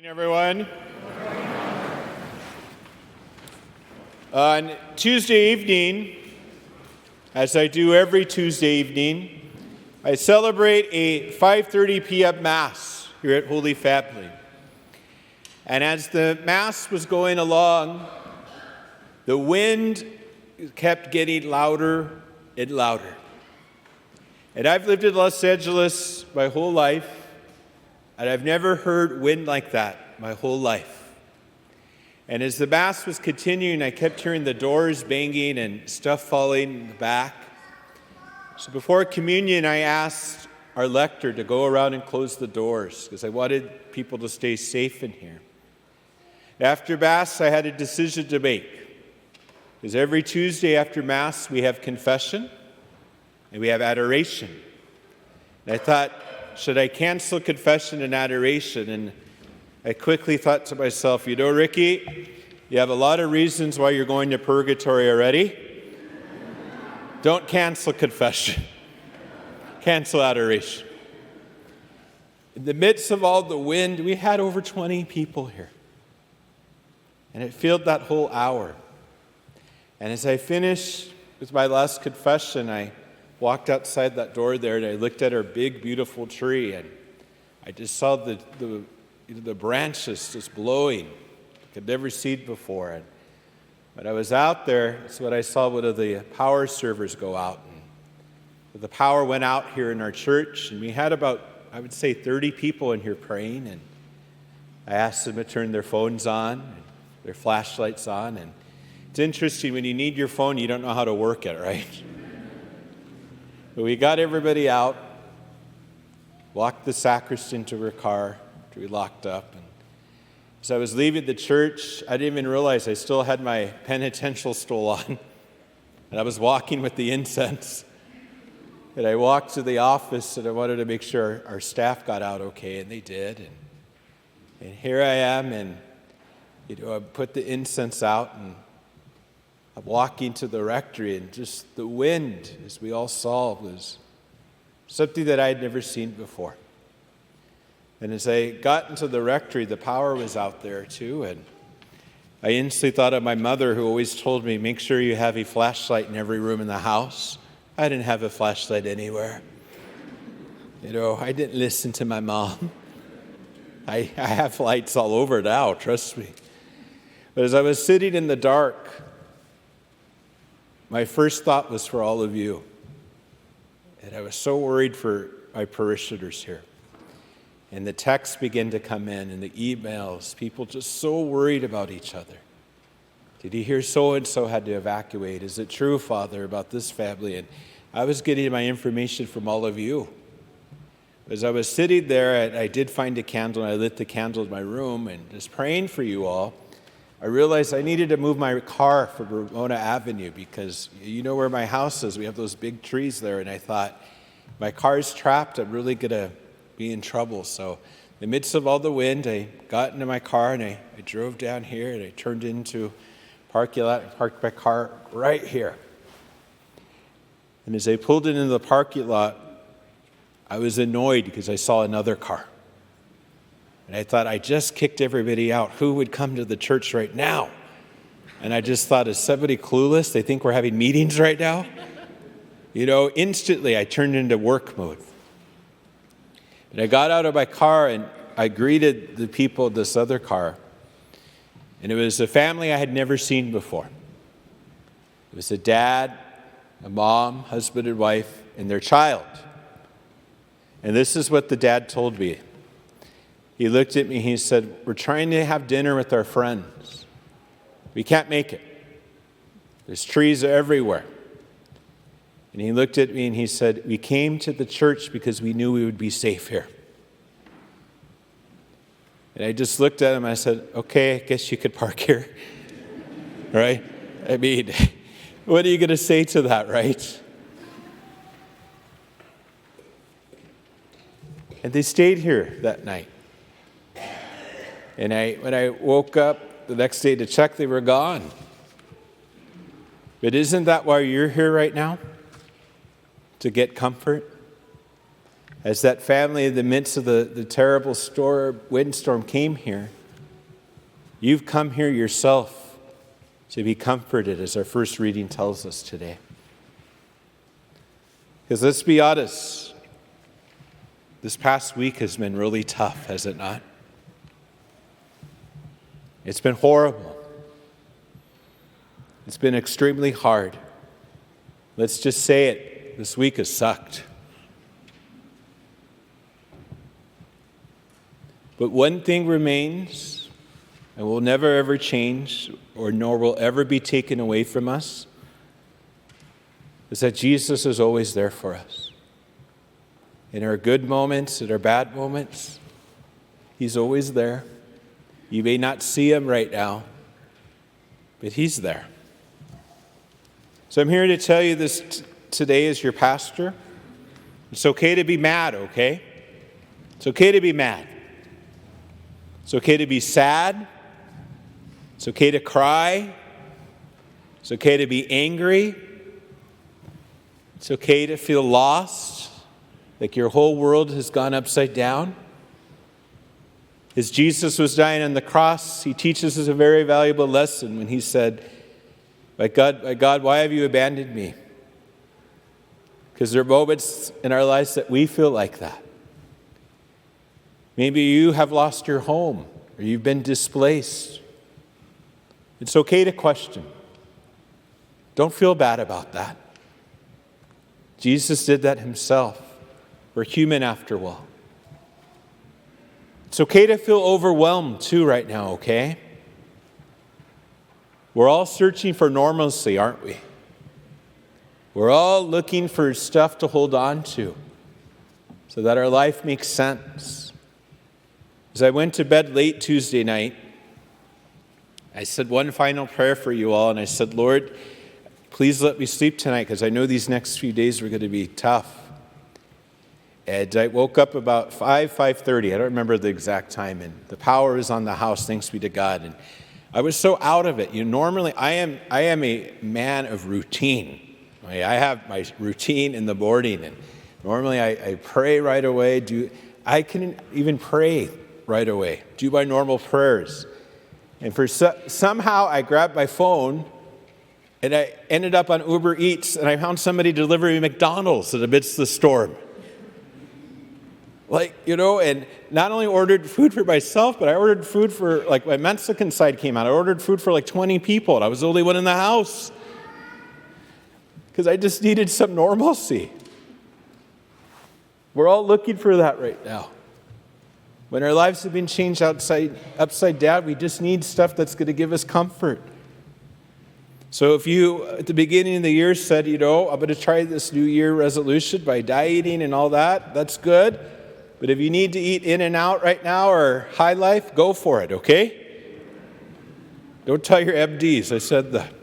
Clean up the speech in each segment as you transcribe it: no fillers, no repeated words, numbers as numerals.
Everyone. On Tuesday evening, as I do every Tuesday evening, I celebrate a 5:30 p.m. Mass here at Holy Family. And as the Mass was going along, the wind kept getting louder and louder. And I've lived in Los Angeles my whole life, and I've never heard wind like that my whole life. And as the Mass was continuing, I kept hearing the doors banging and stuff falling in the back. So before communion, I asked our lector to go around and close the doors because I wanted people to stay safe in here. After Mass, I had a decision to make. Because every Tuesday after Mass, we have confession and we have adoration. And I thought, should I cancel confession and adoration? And I quickly thought to myself, you know, Ricky, you have a lot of reasons why you're going to purgatory already. Don't cancel confession. Cancel adoration. In the midst of all the wind, we had over 20 people here. And it filled that whole hour. And as I finished with my last confession, I walked outside that door there and I looked at our big, beautiful tree, and I just saw the branches just blowing like I'd never seen before. And when I was out there, that's what I saw one of the power servers go out. And the power went out here in our church, and we had about, I would say, 30 people in here praying. And I asked them to turn their phones on, and their flashlights on. And it's interesting, when you need your phone, you don't know how to work it, right? But we got everybody out, walked the sacristan to her car, which we locked up. And as I was leaving the church, I didn't even realize I still had my penitential stole on. And I was walking with the incense. And I walked to the office, and I wanted to make sure our staff got out okay, and they did. And here I am, and I put the incense out, and I'm walking to the rectory, and just the wind, as we all saw, was something that I had never seen before. And as I got into the rectory, the power was out there too, and I instantly thought of my mother, who always told me, make sure you have a flashlight in every room in the house. I didn't have a flashlight anywhere. I didn't listen to my mom. I have lights all over now, trust me. But as I was sitting in the dark, my first thought was for all of you. And I was so worried for my parishioners here. And the texts began to come in, and the emails, people just so worried about each other. Did you hear so-and-so had to evacuate? Is it true, Father, about this family? And I was getting my information from all of you. As I was sitting there, I did find a candle, and I lit the candle in my room, and just praying for you all, I realized I needed to move my car from Ramona Avenue because you know where my house is. We have those big trees there. And I thought, my car's trapped. I'm really going to be in trouble. So in the midst of all the wind, I got into my car and I drove down here and I turned into parking lot and parked my car right here. And as I pulled into the parking lot, I was annoyed because I saw another car. And I thought, I just kicked everybody out. Who would come to the church right now? And I just thought, is somebody clueless? They think we're having meetings right now? Instantly I turned into work mode. And I got out of my car and I greeted the people of this other car. And it was a family I had never seen before. It was a dad, a mom, husband and wife, and their child. And this is what the dad told me. He looked at me, he said, we're trying to have dinner with our friends. We can't make it. There's trees everywhere. And he looked at me and he said, we came to the church because we knew we would be safe here. And I just looked at him and I said, okay, I guess you could park here. Right? I mean, what are you going to say to that, right? And they stayed here that night. And when I woke up the next day to check, they were gone. But isn't that why you're here right now? To get comfort? As that family in the midst of the terrible windstorm came here, you've come here yourself to be comforted, as our first reading tells us today. Because let's be honest, this past week has been really tough, has it not? It's been horrible. It's been extremely hard. Let's just say it. This week has sucked. But one thing remains, and will never ever change, or nor will ever be taken away from us, is that Jesus is always there for us. In our good moments, in our bad moments, He's always there. You may not see Him right now, but He's there. So I'm here to tell you this today as your pastor. It's okay to be mad, okay? It's okay to be mad. It's okay to be sad. It's okay to cry. It's okay to be angry. It's okay to feel lost, like your whole world has gone upside down. As Jesus was dying on the cross, He teaches us a very valuable lesson when He said, my God, why have you abandoned me? Because there are moments in our lives that we feel like that. Maybe you have lost your home, or you've been displaced. It's okay to question. Don't feel bad about that. Jesus did that Himself. We're human after all. It's okay to feel overwhelmed too right now, okay? We're all searching for normalcy, aren't we? We're all looking for stuff to hold on to so that our life makes sense. As I went to bed late Tuesday night, I said one final prayer for you all, and I said, Lord, please let me sleep tonight because I know these next few days are going to be tough. And I woke up about 5:30. I don't remember the exact time, and the power was on the house, thanks be to God. And I was so out of it. Normally I am a man of routine. I have my routine in the morning, and normally I pray right away. I can even pray right away. Do my normal prayers. And somehow I grabbed my phone, and I ended up on Uber Eats, and I found somebody delivering McDonald's in the midst of the storm. And not only ordered food for myself, but I ordered food for, my Mexican side came out. I ordered food for 20 people, and I was the only one in the house. Because I just needed some normalcy. We're all looking for that right now. When our lives have been changed upside down, we just need stuff that's going to give us comfort. So if you, at the beginning of the year, said, I'm going to try this New Year resolution by dieting and all that, that's good. But if you need to eat In-N-Out right now or High Life, go for it, okay? Don't tell your MDs I said that.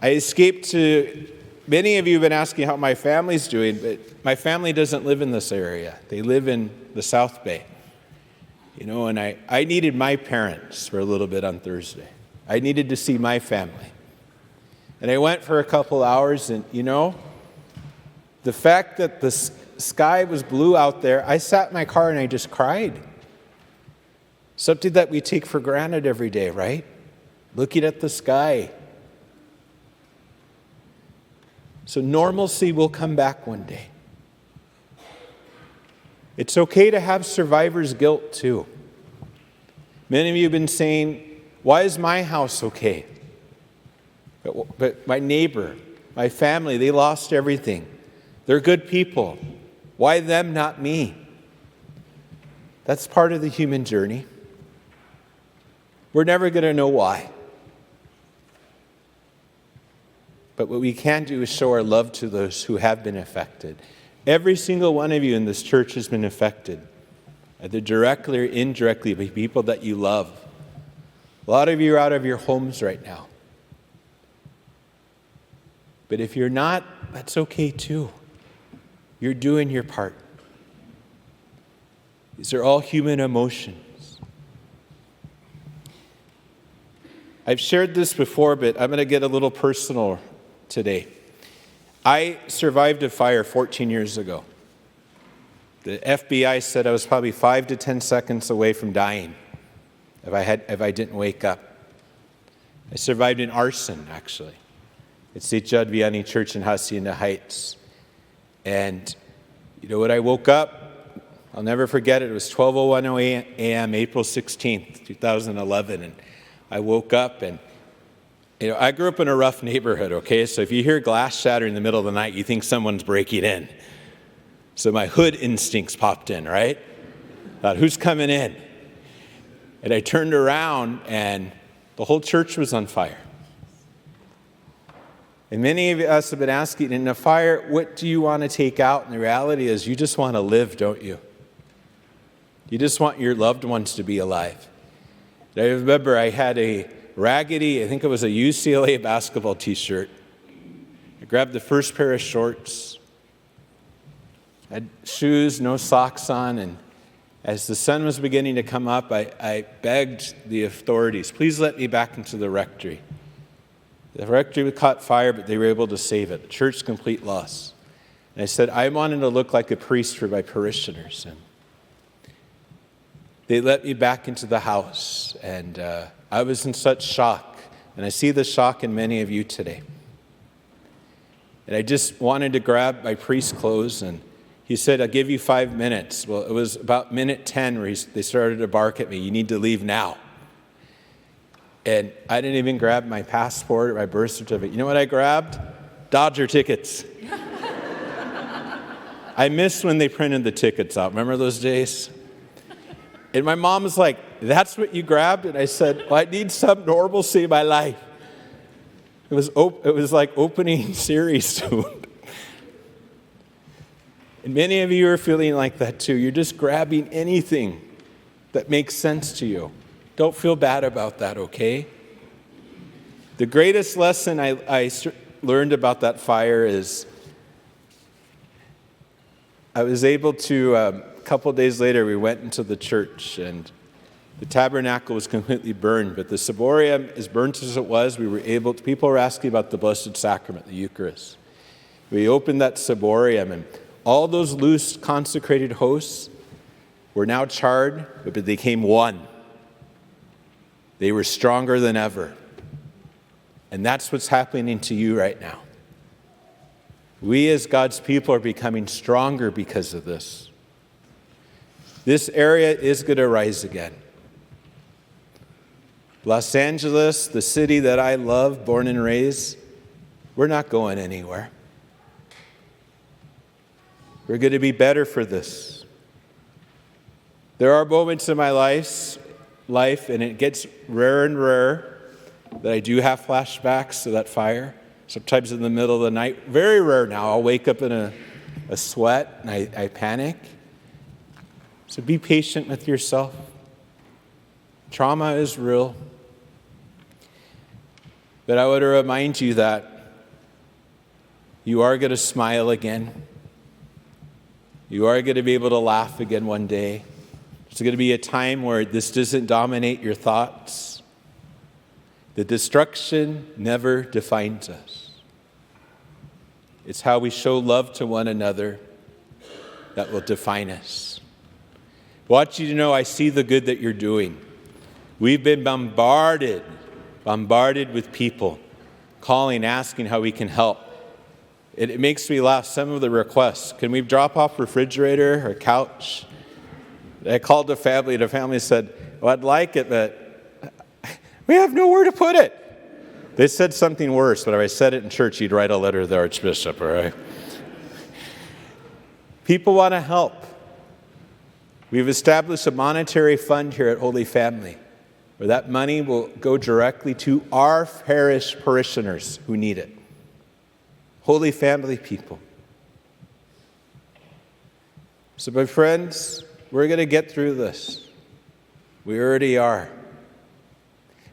I escaped to, many of you have been asking how my family's doing, but my family doesn't live in this area. They live in the South Bay. And I needed my parents for a little bit on Thursday. I needed to see my family. And I went for a couple hours, and the fact that the sky was blue out there, I sat in my car and I just cried. Something that we take for granted every day, right? Looking at the sky. So normalcy will come back one day. It's okay to have survivor's guilt too. Many of you have been saying, why is my house okay? But my neighbor, my family, they lost everything. They're good people. Why them, not me? That's part of the human journey. We're never going to know why. But what we can do is show our love to those who have been affected. Every single one of you in this church has been affected, either directly or indirectly, by people that you love. A lot of you are out of your homes right now. But if you're not, that's okay too. You're doing your part. These are all human emotions. I've shared this before, but I'm going to get a little personal today. I survived a fire 14 years ago. The FBI said I was probably 5 to 10 seconds away from dying if I didn't wake up. I survived an arson, actually, at St. Jude Vianney Church in Hacienda Heights. And you know what, I woke up, I'll never forget it, it was 12:01 a.m., April 16th, 2011, and I woke up and, I grew up in a rough neighborhood, okay? So if you hear glass shatter in the middle of the night, you think someone's breaking in. So my hood instincts popped in, right? Thought, who's coming in? And I turned around and the whole church was on fire. And many of us have been asking, in a fire, what do you want to take out? And the reality is, you just want to live, don't you? You just want your loved ones to be alive. I remember I had a raggedy, I think it was a UCLA basketball t-shirt. I grabbed the first pair of shorts. I had shoes, no socks on, and as the sun was beginning to come up, I begged the authorities, please let me back into the rectory. The rectory caught fire, but they were able to save it. The church, complete loss. And I said, I wanted to look like a priest for my parishioners. And they let me back into the house, and I was in such shock. And I see the shock in many of you today. And I just wanted to grab my priest clothes, and he said, I'll give you 5 minutes. Well, it was about minute 10 where they started to bark at me, you need to leave now. And I didn't even grab my passport or my birth certificate. You know what I grabbed? Dodger tickets. I missed when they printed the tickets out. Remember those days? And my mom was like, that's what you grabbed? And I said, well, I need some normalcy in my life. It was like opening series soon. And many of you are feeling like that too. You're just grabbing anything that makes sense to you. Don't feel bad about that, okay? The greatest lesson I learned about that fire is I was able to, a couple days later, we went into the church and the tabernacle was completely burned, but the ciborium, as burnt as it was, people were asking about the Blessed Sacrament, the Eucharist. We opened that ciborium and all those loose consecrated hosts were now charred, but they became one. They were stronger than ever. And that's what's happening to you right now. We as God's people are becoming stronger because of this. This area is going to rise again. Los Angeles, the city that I love, born and raised, we're not going anywhere. We're going to be better for this. There are moments in my life, and it gets rarer and rarer, that I do have flashbacks to that fire. Sometimes in the middle of the night, very rare now, I'll wake up in a sweat and I panic. So be patient with yourself. Trauma is real. But I want to remind you that you are going to smile again. You are going to be able to laugh again one day. There's going to be a time where this doesn't dominate your thoughts. The destruction never defines us. It's how we show love to one another that will define us. I want you to know I see the good that you're doing. We've been bombarded with people calling, asking how we can help. It makes me laugh, some of the requests. Can we drop off refrigerator or couch? I called the family said, well, I'd like it, but we have nowhere to put it. They said something worse, but if I said it in church, you'd write a letter to the Archbishop, all right? People want to help. We've established a monetary fund here at Holy Family, where that money will go directly to our parish parishioners who need it. Holy Family people. So my friends, we're going to get through this. We already are.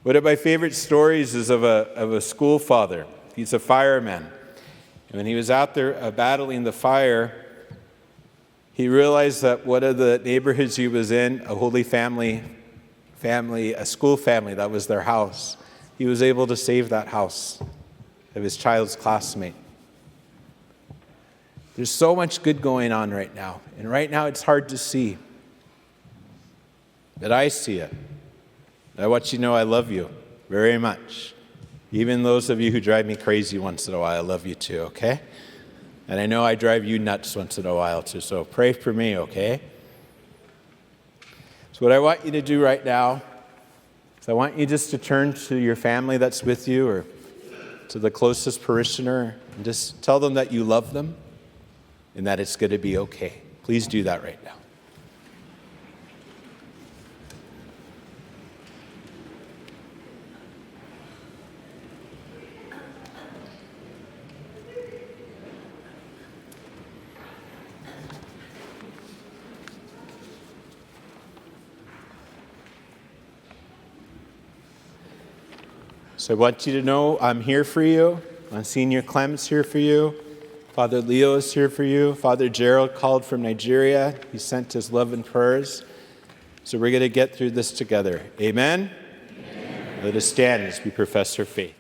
One of my favorite stories is of a school father. He's a fireman. And when he was out there battling the fire, he realized that one of the neighborhoods he was in, a Holy Family, a school family, that was their house. He was able to save that house of his child's classmate. There's so much good going on right now. And right now it's hard to see. But I see it. I want you to know I love you very much. Even those of you who drive me crazy once in a while, I love you too, okay? And I know I drive you nuts once in a while too, so pray for me, okay? So what I want you to do right now is I want you just to turn to your family that's with you or to the closest parishioner and just tell them that you love them and that it's going to be okay. Please do that right now. So I want you to know I'm here for you. Monsignor Clement's here for you. Father Leo is here for you. Father Gerald called from Nigeria. He sent his love and prayers. So we're going to get through this together. Amen? Amen. Let us stand as we profess our faith.